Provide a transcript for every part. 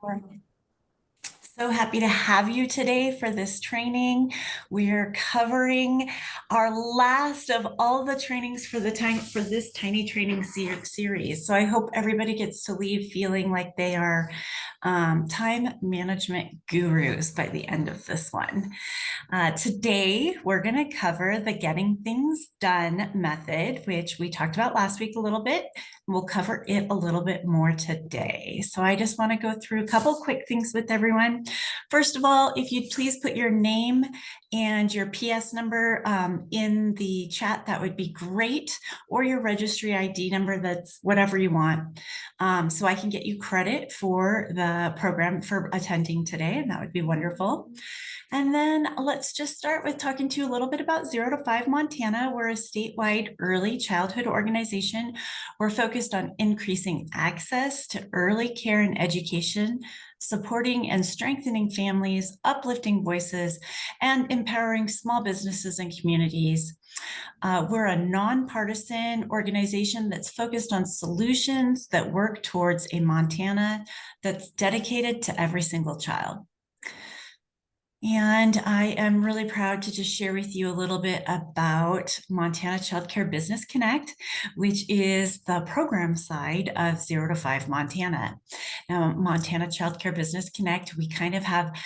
We're so happy to have you today for this training. We're covering our last of all the trainings for this tiny training series. So I hope everybody gets to leave feeling like they are time management gurus by the end of this one. Today, we're going to cover the getting things done method, which we talked about last week a little bit. We'll cover it a little bit more today. So I just want to go through a couple quick things with everyone. First of all, if you'd please put your name and your PS number in the chat, that would be great, or your registry ID number, that's whatever you want. So I can get you credit for the program for attending today, and that would be wonderful. And then let's just start with talking to you a little bit about 0 to 5 Montana. We're a statewide early childhood organization. We're focused on increasing access to early care and education, supporting and strengthening families, uplifting voices, and empowering small businesses and communities. We're a nonpartisan organization that's focused on solutions that work towards a Montana that's dedicated to every single child. And I am really proud to just share with you a little bit about Montana Child Care Business Connect, which is the program side of 0 to 5 Montana. Now, Montana Child Care Business Connect, we kind of have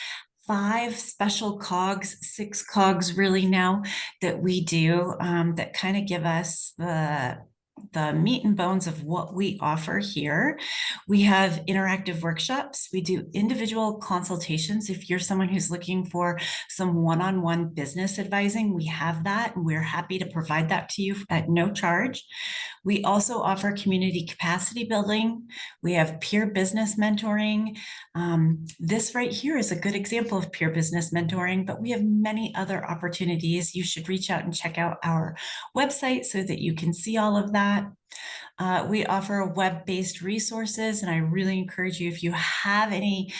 5 special cogs, 6 cogs really now that we do that kind of give us the meat and bones of what we offer here. We have interactive workshops. We do individual consultations. If you're someone who's looking for some one-on-one business advising, we have that, and we're happy to provide that to you at no charge. We also offer community capacity building. We have peer business mentoring. This right here is a good example of peer business mentoring, but we have many other opportunities. You should reach out and check out our website so that you can see all of that. We offer web-based resources, and I really encourage you, if you have any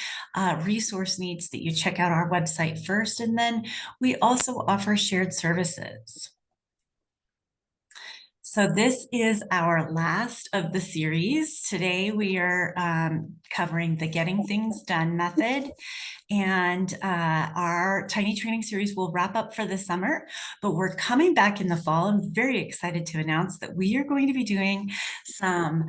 resource needs, that you check out our website first. And then we also offer shared services. So this is our last of the series. Today we are covering the Getting Things Done method, and our tiny training series will wrap up for the summer, but we're coming back in the fall. I'm very excited to announce that we are going to be doing some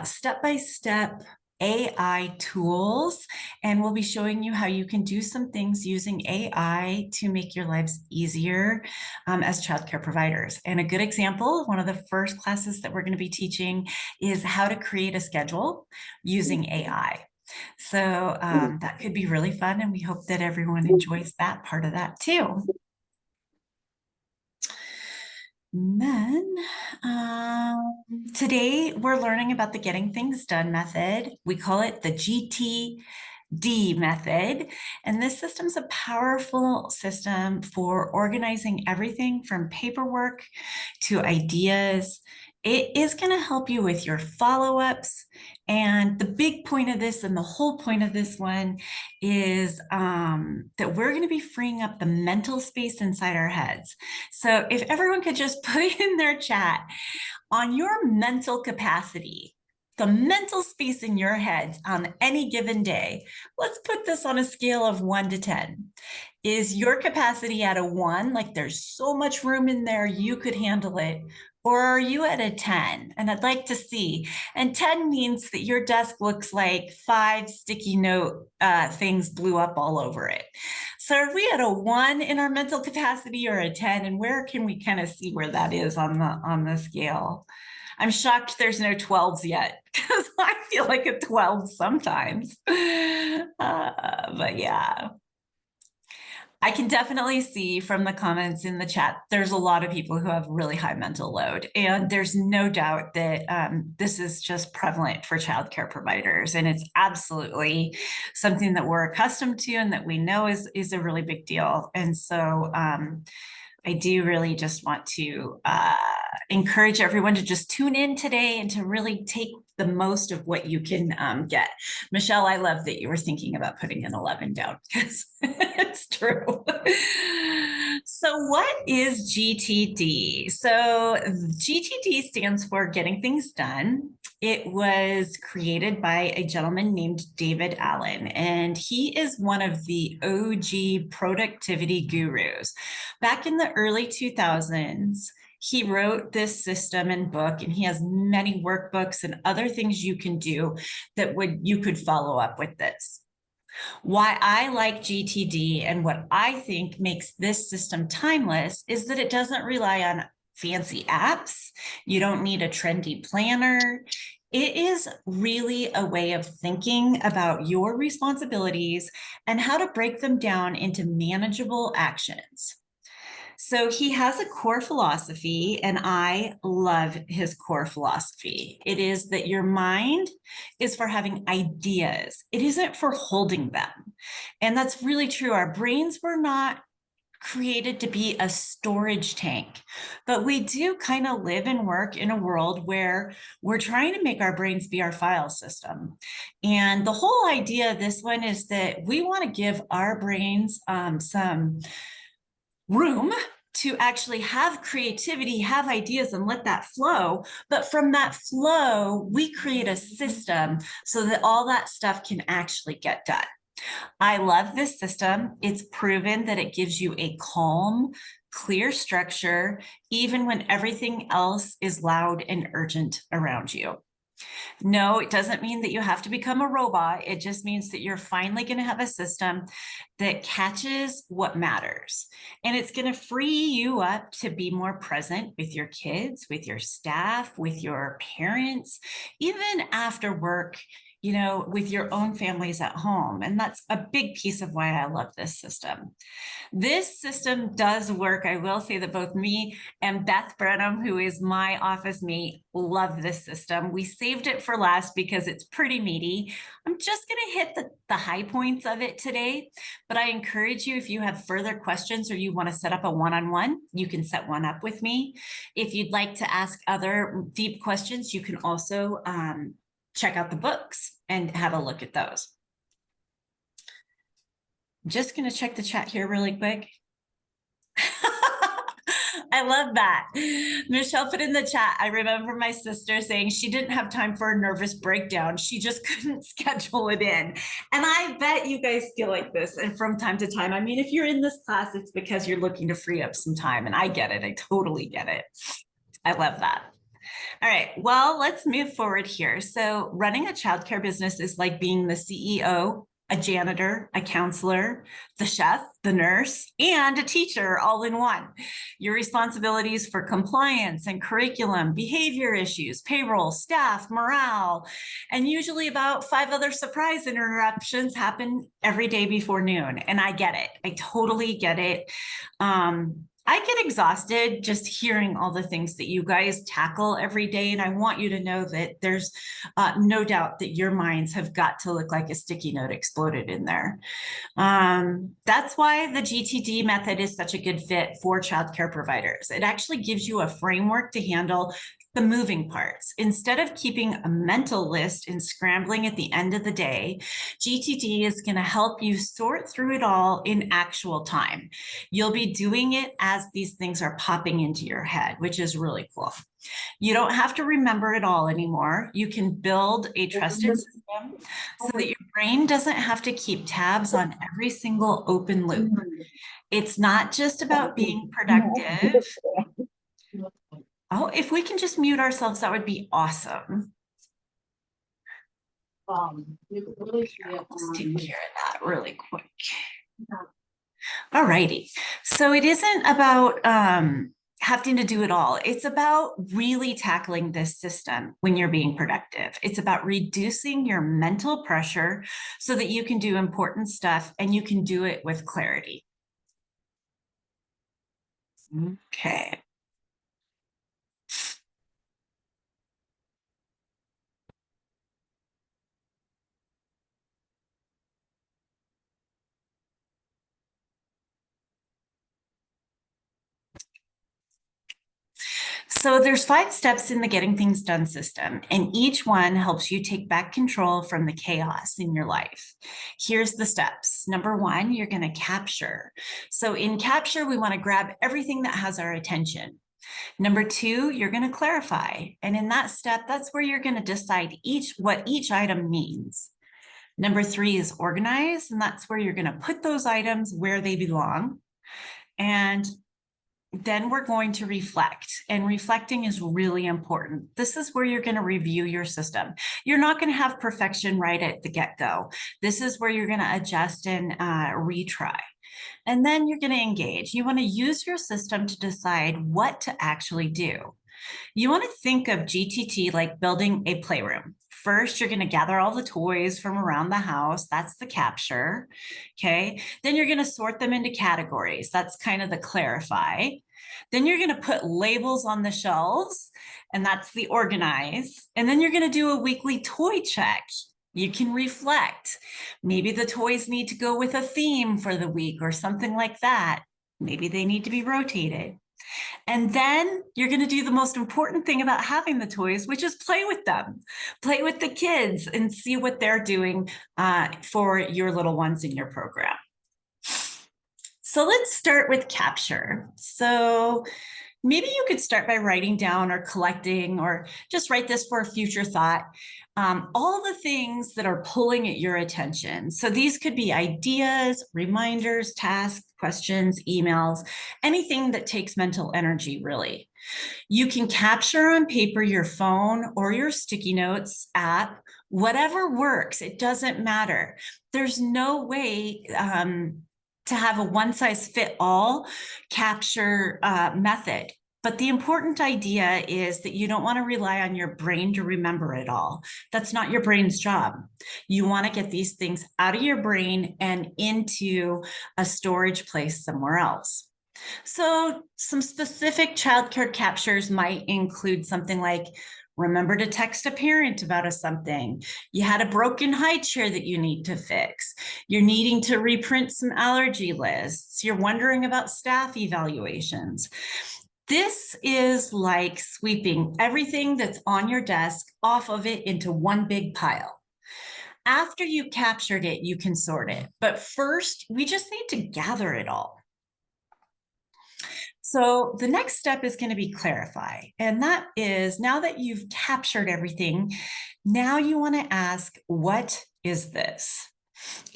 step-by-step AI tools, and we'll be showing you how you can do some things using AI to make your lives easier as childcare providers. And a good example, one of the first classes that we're going to be teaching is how to create a schedule using AI. So that could be really fun, and we hope that everyone enjoys that part of that too. And then today we're learning about the Getting Things Done method. We call it the GTD method. And this system is a powerful system for organizing everything from paperwork to ideas. It is going to help you with your follow-ups. And the big point of this, and the whole point of this one, is that we're going to be freeing up the mental space inside our heads. So if everyone could just put in their chat, on your mental capacity, the mental space in your heads on any given day, let's put this on a scale of 1 to 10. Is your capacity at a 1, like there's so much room in there, you could handle it? Or are you at a 10? And I'd like to see. And 10 means that your desk looks like 5 sticky note things blew up all over it. So are we at a 1 in our mental capacity, or a 10? And where can we kind of see where that is on the scale? I'm shocked there's no 12s yet, because I feel like a 12 sometimes. But yeah. I can definitely see from the comments in the chat, there's a lot of people who have really high mental load. And there's no doubt that this is just prevalent for childcare providers. And it's absolutely something that we're accustomed to and that we know is a really big deal. And so I do really just want to encourage everyone to just tune in today and to really take the most of what you can get. Michelle, I love that you were thinking about putting an 11 down because it's true. So what is GTD? So GTD stands for Getting Things Done. It was created by a gentleman named David Allen, and he is one of the OG productivity gurus. Back in the early 2000s, he wrote this system and book, and he has many workbooks and other things you can do that you could follow up with this. Why I like GTD and what I think makes this system timeless is that it doesn't rely on fancy apps. You don't need a trendy planner. It is really a way of thinking about your responsibilities and how to break them down into manageable actions. So he has a core philosophy, and I love his core philosophy. It is that your mind is for having ideas, it isn't for holding them. And that's really true. Our brains were not created to be a storage tank, but we do kind of live and work in a world where we're trying to make our brains be our file system. And the whole idea of this one is that we want to give our brains some room to actually have creativity, have ideas, and let that flow. But from that flow, we create a system so that all that stuff can actually get done. I love this system. It's proven that it gives you a calm, clear structure, even when everything else is loud and urgent around you. No, it doesn't mean that you have to become a robot. It just means that you're finally going to have a system that catches what matters. And it's going to free you up to be more present with your kids, with your staff, with your parents, even after work, with your own families at home. And that's a big piece of why I love this system. This system does work. I will say that both me and Beth Brenham, who is my office mate, love this system. We saved it for last because it's pretty meaty. I'm just going to hit the high points of it today, but I encourage you, if you have further questions or you want to set up a one-on-one, you can set one up with me. If you'd like to ask other deep questions, you can also check out the books and have a look at those. I'm just going to check the chat here really quick. I love that. Michelle put in the chat, I remember my sister saying she didn't have time for a nervous breakdown. She just couldn't schedule it in. And I bet you guys feel like this. And from time to time, I mean, if you're in this class, it's because you're looking to free up some time. And I get it. I totally get it. I love that. All right, well, let's move forward here. So running a childcare business is like being the CEO, a janitor, a counselor, the chef, the nurse, and a teacher all in one. Your responsibilities for compliance and curriculum, behavior issues, payroll, staff, morale, and usually about 5 other surprise interruptions happen every day before noon. And I get it. I totally get it. I get exhausted just hearing all the things that you guys tackle every day. And I want you to know that there's no doubt that your minds have got to look like a sticky note exploded in there. That's why the GTD method is such a good fit for childcare providers. It actually gives you a framework to handle the moving parts. Instead of keeping a mental list and scrambling at the end of the day, GTD is going to help you sort through it all in actual time. You'll be doing it as these things are popping into your head, which is really cool. You don't have to remember it all anymore. You can build a trusted system so that your brain doesn't have to keep tabs on every single open loop. It's not just about being productive. Oh, if we can just mute ourselves, that would be awesome. Let's take care of that really quick. All righty. So it isn't about having to do it all. It's about really tackling this system when you're being productive. It's about reducing your mental pressure so that you can do important stuff and you can do it with clarity. Okay. So there's 5 steps in the Getting Things Done system, and each one helps you take back control from the chaos in your life. Here's the steps. Number 1, you're going to capture. So in capture, we want to grab everything that has our attention. Number 2, you're going to clarify. And in that step, that's where you're going to decide what each item means. Number 3 is organize, and that's where you're going to put those items where they belong. And then we're going to reflect, and reflecting is really important. This is where you're going to review your system. You're not going to have perfection right at the get-go. This is where you're going to adjust and retry. And then you're going to engage. You want to use your system to decide what to actually do. You want to think of GTT like building a playroom. First, you're going to gather all the toys from around the house. That's the capture. Okay. Then you're going to sort them into categories. That's kind of the clarify. Then you're going to put labels on the shelves, and that's the organize. And then you're going to do a weekly toy check. You can reflect. Maybe the toys need to go with a theme for the week or something like that. Maybe they need to be rotated. And then you're going to do the most important thing about having the toys, which is play with them. Play with the kids and see what they're doing for your little ones in your program. So let's start with capture. So maybe you could start by writing down or collecting, or just write this for a future thought, all the things that are pulling at your attention. So these could be ideas, reminders, tasks, questions, emails, anything that takes mental energy, really. You can capture on paper, your phone, or your sticky notes app, whatever works. It doesn't matter. There's no way to have a one-size-fit-all capture method. But the important idea is that you don't want to rely on your brain to remember it all. That's not your brain's job. You want to get these things out of your brain and into a storage place somewhere else. So some specific childcare captures might include something like, remember to text a parent about something. You had a broken high chair that you need to fix. You're needing to reprint some allergy lists. You're wondering about staff evaluations. This is like sweeping everything that's on your desk off of it into one big pile. After you captured it, you can sort it. But first, we just need to gather it all. So the next step is going to be clarify. And that is, now that you've captured everything, now you want to ask, what is this?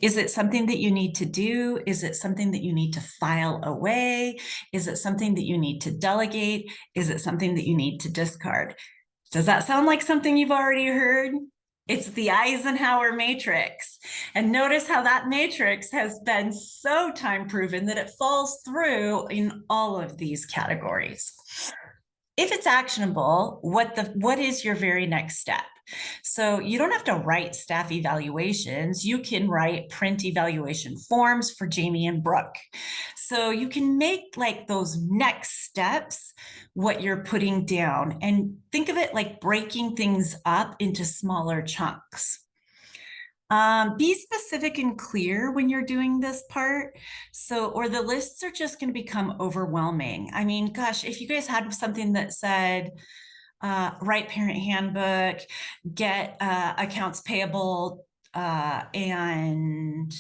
Is it something that you need to do? Is it something that you need to file away? Is it something that you need to delegate? Is it something that you need to discard? Does that sound like something you've already heard? It's the Eisenhower matrix. And notice how that matrix has been so time proven that it falls through in all of these categories. If it's actionable, what is your very next step? So you don't have to write staff evaluations. You can write print evaluation forms for Jamie and Brooke. So you can make like those next steps what you're putting down, and think of it like breaking things up into smaller chunks. Be specific and clear when you're doing this part. Or the lists are just going to become overwhelming. I mean, gosh, if you guys had something that said, write parent handbook, get accounts payable, and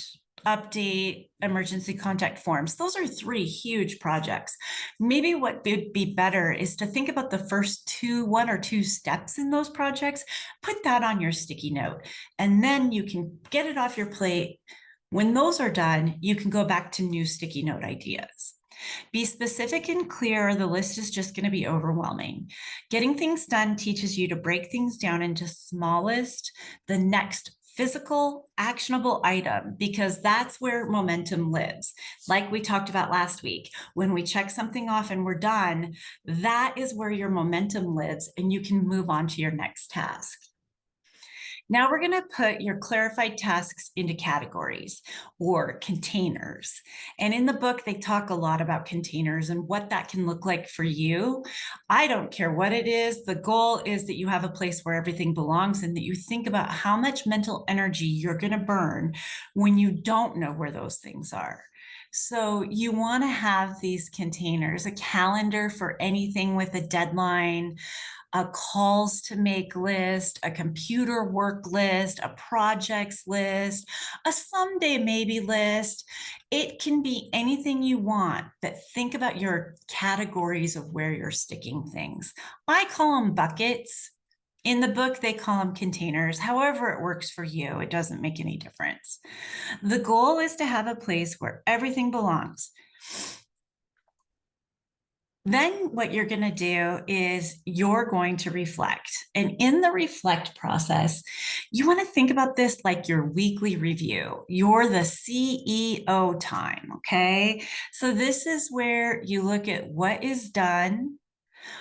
update emergency contact forms. Those are 3 huge projects. Maybe what would be better is to think about the first 1 or 2 steps in those projects, put that on your sticky note, and then you can get it off your plate. When those are done, you can go back to new sticky note ideas. Be specific and clear, or the list is just going to be overwhelming. Getting things done teaches you to break things down into the next physical, actionable item, because that's where momentum lives. Like we talked about last week, when we check something off and we're done, that is where your momentum lives, and you can move on to your next task. Now we're going to put your clarified tasks into categories or containers. And in the book, they talk a lot about containers and what that can look like for you. I don't care what it is. The goal is that you have a place where everything belongs and that you think about how much mental energy you're going to burn when you don't know where those things are. So you want to have these containers, a calendar for anything with a deadline, a calls to make list, a computer work list, a projects list, a someday maybe list. It can be anything you want, but think about your categories of where you're sticking things. I call them buckets. In the book, they call them containers. However it works for you, it doesn't make any difference. The goal is to have a place where everything belongs. Then what you're going to do is you're going to reflect. And in the reflect process, you want to think about this like your weekly review. You're the CEO time, okay? So this is where you look at what is done,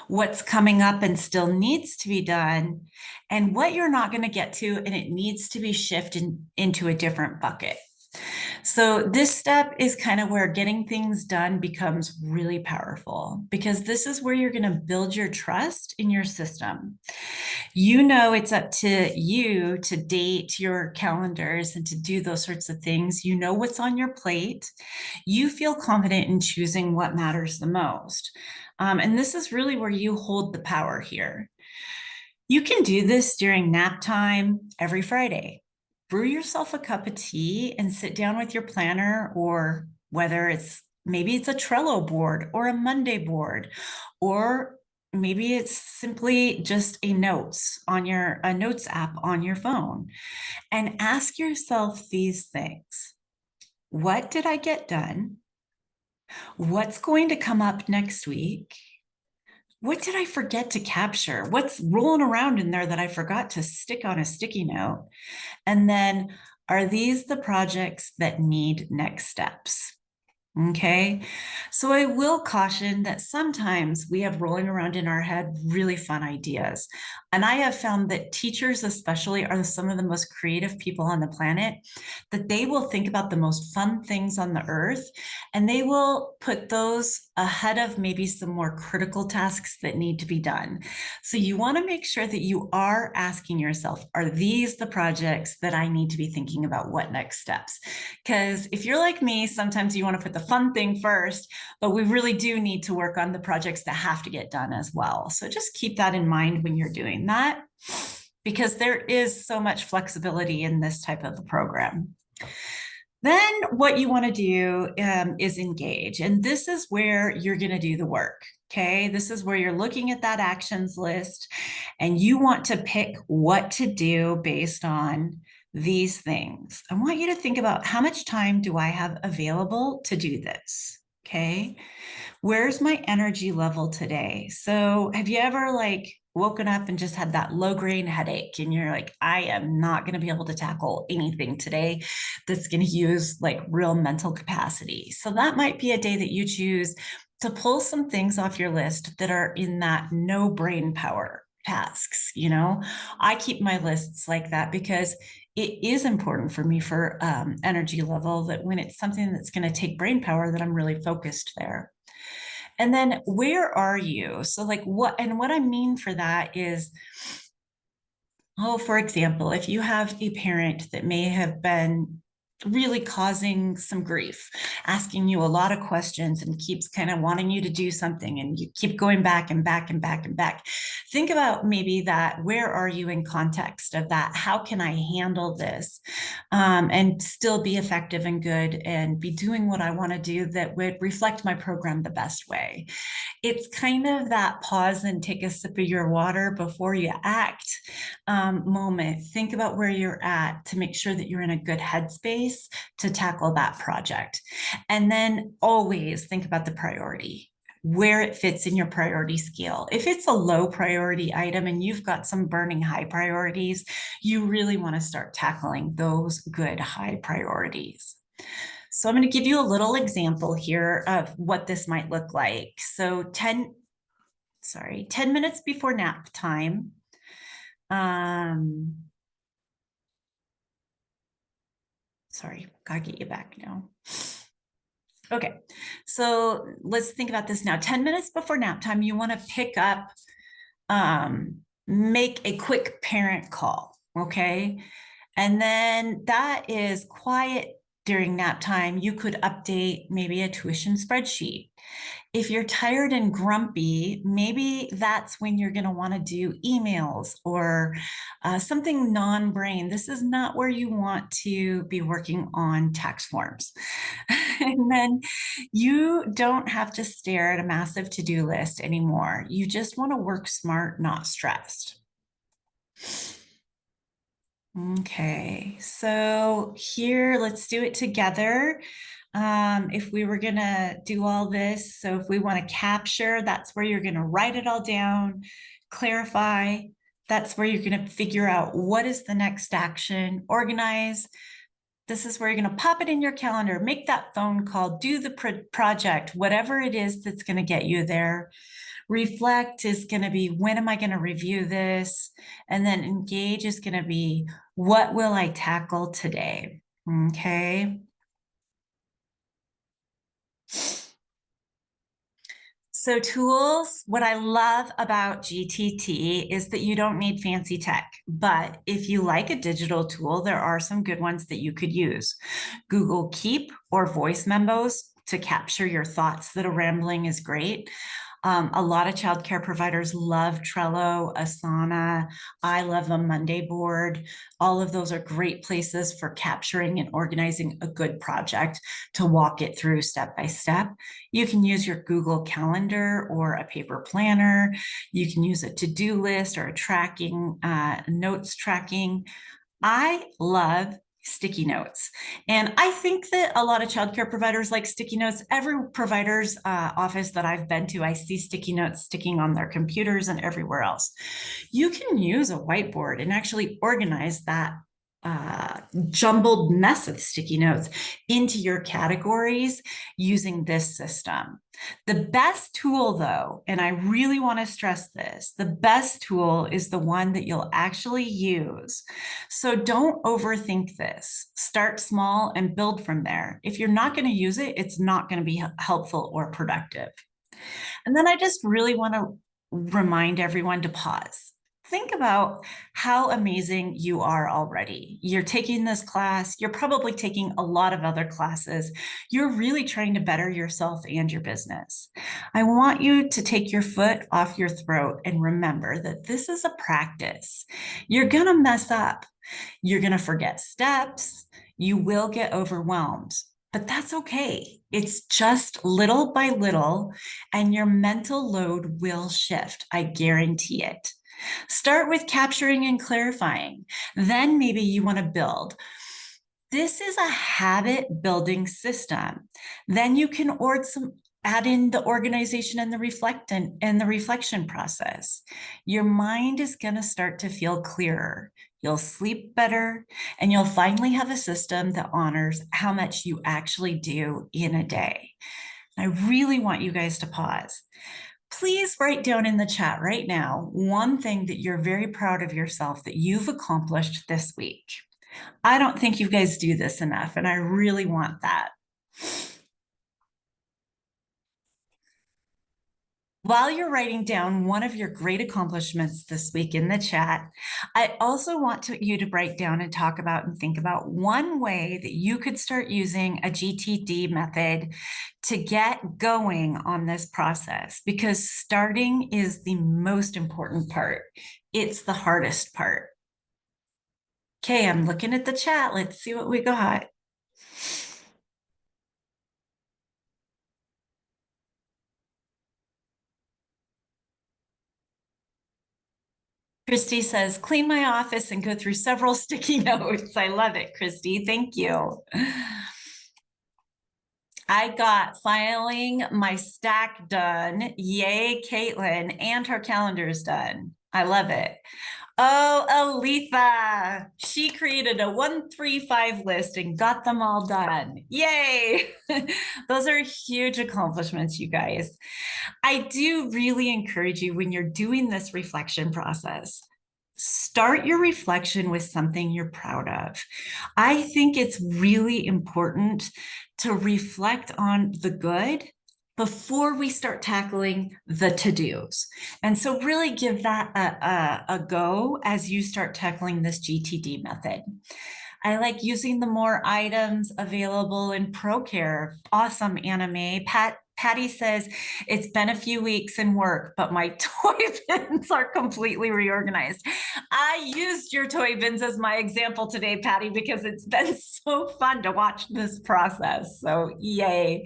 what's coming up and still needs to be done, and what you're not going to get to and it needs to be shifted into a different bucket. So this step is kind of where getting things done becomes really powerful because this is where you're going to build your trust in your system. You know, it's up to you to date your calendars and to do those sorts of things. You know what's on your plate. You feel confident in choosing what matters the most. And this is really where you hold the power here. You can do this during nap time every Friday. Brew yourself a cup of tea and sit down with your planner, or whether maybe it's a Trello board or a Monday board, or maybe it's simply just a notes app on your phone, and ask yourself these things. What did I get done? What's going to come up next week? What did I forget to capture? What's rolling around in there that I forgot to stick on a sticky note? And then, are these the projects that need next steps? Okay, so I will caution that sometimes we have rolling around in our head really fun ideas. And I have found that teachers, especially, are some of the most creative people on the planet, that they will think about the most fun things on the earth and they will put those ahead of maybe some more critical tasks that need to be done. So you want to make sure that you are asking yourself, are these the projects that I need to be thinking about? What next steps? Because if you're like me, sometimes you want to put the fun thing first, but we really do need to work on the projects that have to get done as well. So just keep that in mind when you're doing that, because there is so much flexibility in this type of a program. Then what you want to do is engage. And this is where you're going to do the work. Okay. This is where you're looking at that actions list and you want to pick what to do based on these things. I want you to think about how much time do I have available to do this? Okay. Where's my energy level today? So have you ever woken up and just had that low grade headache and you're like, I am not going to be able to tackle anything today that's going to use like real mental capacity. So that might be a day that you choose to pull some things off your list that are in that no brain power tasks. I keep my lists like that because it is important for me for energy level, that when it's something that's going to take brain power, that I'm really focused there. And then where are you? So what I mean for that is, for example, if you have a parent that may have been really causing some grief, asking you a lot of questions and keeps kind of wanting you to do something and you keep going back and back and back and back. Think about maybe that, where are you in context of that? How can I handle this and still be effective and good and be doing what I want to do that would reflect my program the best way? It's kind of that pause and take a sip of your water before you act moment. Think about where you're at to make sure that you're in a good headspace to tackle that project. And then always think about the priority, where it fits in your priority scale. If it's a low priority item and you've got some burning high priorities, you really want to start tackling those good high priorities. So I'm going to give you a little example here of what this might look like. So 10 minutes before nap time, Sorry, gotta get you back now. Okay, so let's think about this now. 10 minutes before nap time, you want to pick up, make a quick parent call, okay? And then that is quiet during nap time. You could update maybe a tuition spreadsheet. If you're tired and grumpy, maybe that's when you're going to want to do emails or something non-brain. This is not where you want to be working on tax forms. And then you don't have to stare at a massive to-do list anymore. You just want to work smart, not stressed. Okay, so here, let's do it together. If we were gonna do all this, so if we want to capture, that's where you're gonna write it all down, clarify, that's where you're gonna figure out what is the next action, organize. This is where you're gonna pop it in your calendar, make that phone call, do the project, whatever it is that's gonna get you there. Reflect is going to be, when am I going to review this? And then engage is going to be, what will I tackle today? Okay. So tools, what I love about GTT is that you don't need fancy tech, but if you like a digital tool, there are some good ones that you could use. Google Keep or voice memos to capture your thoughts that are rambling is great. A lot of childcare providers love Trello, Asana. I love a Monday board. All of those are great places for capturing and organizing a good project to walk it through step by step. You can use your Google Calendar or a paper planner. You can use a to-do list or a tracking, notes tracking. I love sticky notes. And I think that a lot of childcare providers like sticky notes. Every provider's office that I've been to, I see sticky notes sticking on their computers and everywhere else. You can use a whiteboard and actually organize that jumbled mess of sticky notes into your categories using this system. The best tool though, and I really want to stress this, the best tool is the one that you'll actually use. So don't overthink this. Start small and build from there. If you're not going to use it, it's not going to be helpful or productive. And then I just really want to remind everyone to pause. Think about how amazing you are already. You're taking this class, you're probably taking a lot of other classes. You're really trying to better yourself and your business. I want you to take your foot off your throat and remember that this is a practice. You're going to mess up. You're going to forget steps. You will get overwhelmed, but that's okay. It's just little by little, and your mental load will shift. I guarantee it. Start with capturing and clarifying. Then maybe you want to build. This is a habit building system. Then you can add in the organization and the reflection process. Your mind is going to start to feel clearer. You'll sleep better, and you'll finally have a system that honors how much you actually do in a day. I really want you guys to pause. Please write down in the chat right now one thing that you're very proud of yourself that you've accomplished this week. I don't think you guys do this enough, and I really want that. While you're writing down one of your great accomplishments this week in the chat, I also want you to write down and talk about and think about one way that you could start using a GTD method to get going on this process, because starting is the most important part. It's the hardest part. Okay, I'm looking at the chat. Let's see what we got. Christy says, clean my office and go through several sticky notes. I love it, Christy. Thank you. I got filing my stack done. Yay, Caitlin, and her calendar's done. I love it. Oh, Aletha, she created a 1-3-5 list and got them all done. Yay. Those are huge accomplishments, you guys. I do really encourage you, when you're doing this reflection process, start your reflection with something you're proud of. I think it's really important to reflect on the good before we start tackling the to-dos. And so really give that a go as you start tackling this GTD method. I like using the more items available in ProCare. Awesome, Anime. Patty says, it's been a few weeks in work, but my toy bins are completely reorganized. I used your toy bins as my example today, Patty, because it's been so fun to watch this process. So yay.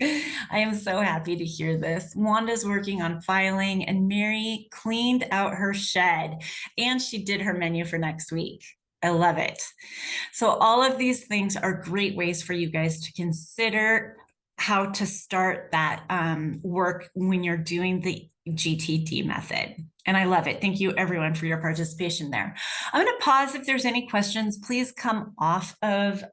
I am so happy to hear this. Wanda's working on filing, and Mary cleaned out her shed, and she did her menu for next week. I love it. So all of these things are great ways for you guys to consider how to start that work when you're doing the GTD method. And I love it. Thank you everyone for your participation there. I'm going to pause. If there's any questions, please come off of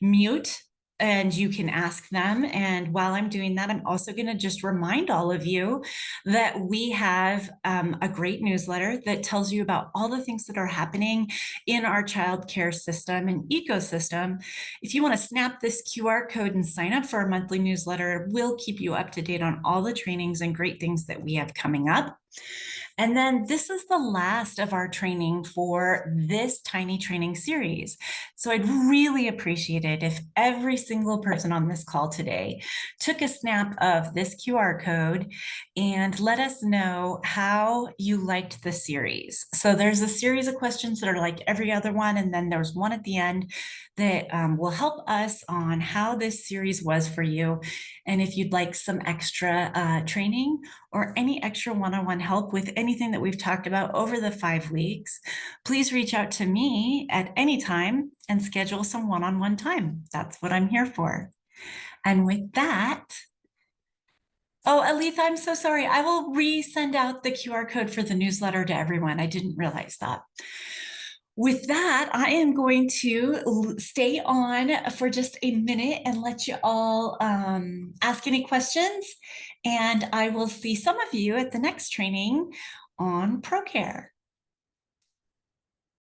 mute and you can ask them. And while I'm doing that, I'm also going to just remind all of you that we have a great newsletter that tells you about all the things that are happening in our child care system and ecosystem. If you want to snap this QR code and sign up for our monthly newsletter, we'll keep you up to date on all the trainings and great things that we have coming up. And then this is the last of our training for this tiny training series. So I'd really appreciate it if every single person on this call today took a snap of this QR code and let us know how you liked the series. So there's a series of questions that are like every other one, and then there's one at the end that will help us on how this series was for you. And if you'd like some extra training or any extra one-on-one help with anything that we've talked about over the 5 weeks, please reach out to me at any time and schedule some one-on-one time. That's what I'm here for. And with that, oh, Aletha, I'm so sorry. I will resend out the QR code for the newsletter to everyone. I didn't realize that. With that, I am going to stay on for just a minute and let you all ask any questions. And I will see some of you at the next training on ProCare.